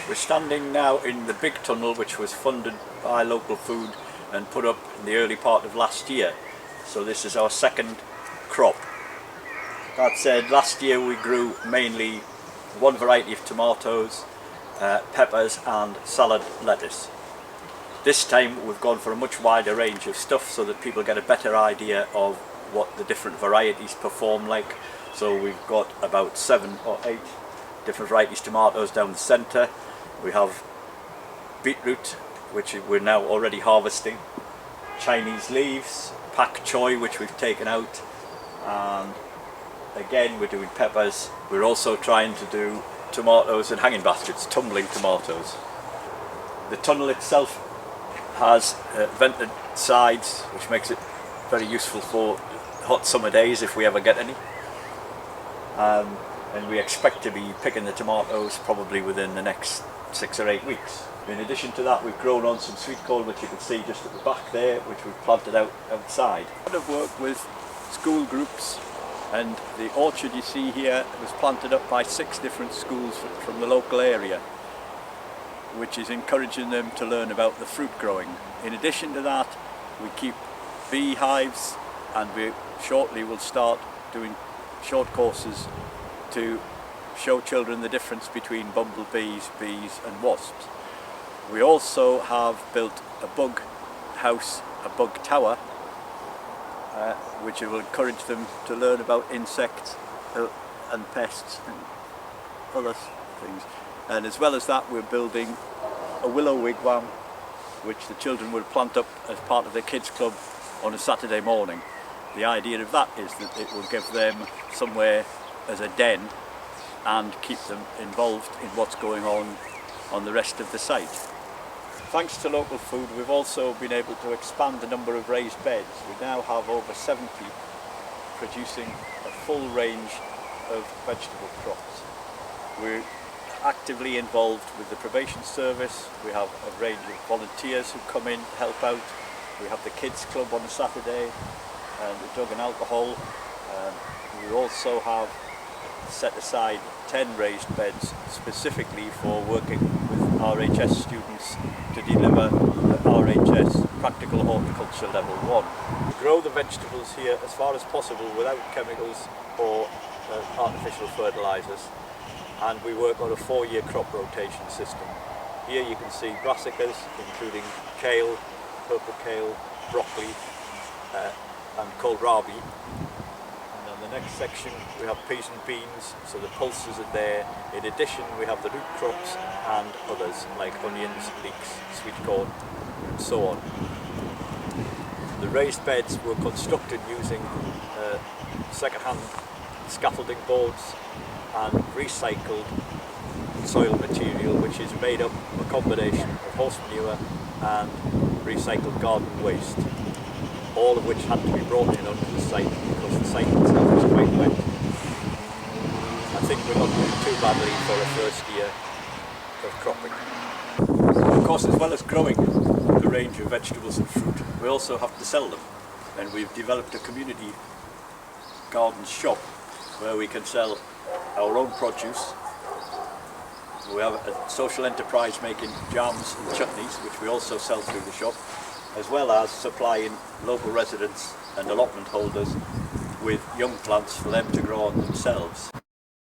We're standing now in the big tunnel which was funded by local food and put up in the early part of last year. So this is our second crop. That said, last year we grew mainly one variety of tomatoes, peppers and salad lettuce. This time we've gone for a much wider range of stuff so that people get a better idea of what the different varieties perform like. So we've got about 7 or 8 different varieties of tomatoes down the centre. We have beetroot, which we're now already harvesting, Chinese leaves, pak choy, which we've taken out, and again we're doing peppers. We're also trying to do tomatoes and hanging baskets, tumbling tomatoes. The tunnel itself has vented sides, which makes it very useful for hot summer days if we ever get any. And we expect to be picking the tomatoes probably within the next 6 or 8 weeks. In addition to that, we've grown on some sweet corn, which you can see just at the back there, which we've planted outside. A lot of work with school groups, and the orchard you see here was planted up by 6 different schools from the local area, which is encouraging them to learn about the fruit growing. In addition to that, we keep beehives, and we shortly will start doing short courses to show children the difference between bumblebees, bees and wasps. We also have built a bug house, a bug tower, which will encourage them to learn about insects and pests and other things. And as well as that, we're building a willow wigwam, which the children will plant up as part of their kids club on a Saturday morning. The idea of that is that it will give them somewhere as a den and keep them involved in what's going on the rest of the site. Thanks to local food, we've also been able to expand the number of raised beds. We now have over 70 producing a full range of vegetable crops. We're actively involved with the probation service. We have a range of volunteers who come in, help out. We have the kids club on a Saturday and the drug and alcohol. We also have set aside 10 raised beds specifically for working with RHS students to deliver the RHS Practical Horticulture Level 1. We grow the vegetables here as far as possible without chemicals or artificial fertilisers, and we work on a 4-year crop rotation system. Here you can see brassicas, including kale, purple kale, broccoli and kohlrabi. The next section we have peas and beans, so the pulses are there. In addition, we have the root crops and others like onions, leeks, sweet corn and so on. The raised beds were constructed using second-hand scaffolding boards and recycled soil material, which is made up of a combination of horse manure and recycled garden waste, all of which had to be brought in onto the site because the site itself is quite wet. I think we're not doing too badly for a first year of cropping. Of course, as well as growing the range of vegetables and fruit, we also have to sell them, and we've developed a community garden shop where we can sell our own produce. We have a social enterprise making jams and chutneys, which we also sell through the shop, as well as supplying local residents and allotment holders with young plants for them to grow on themselves.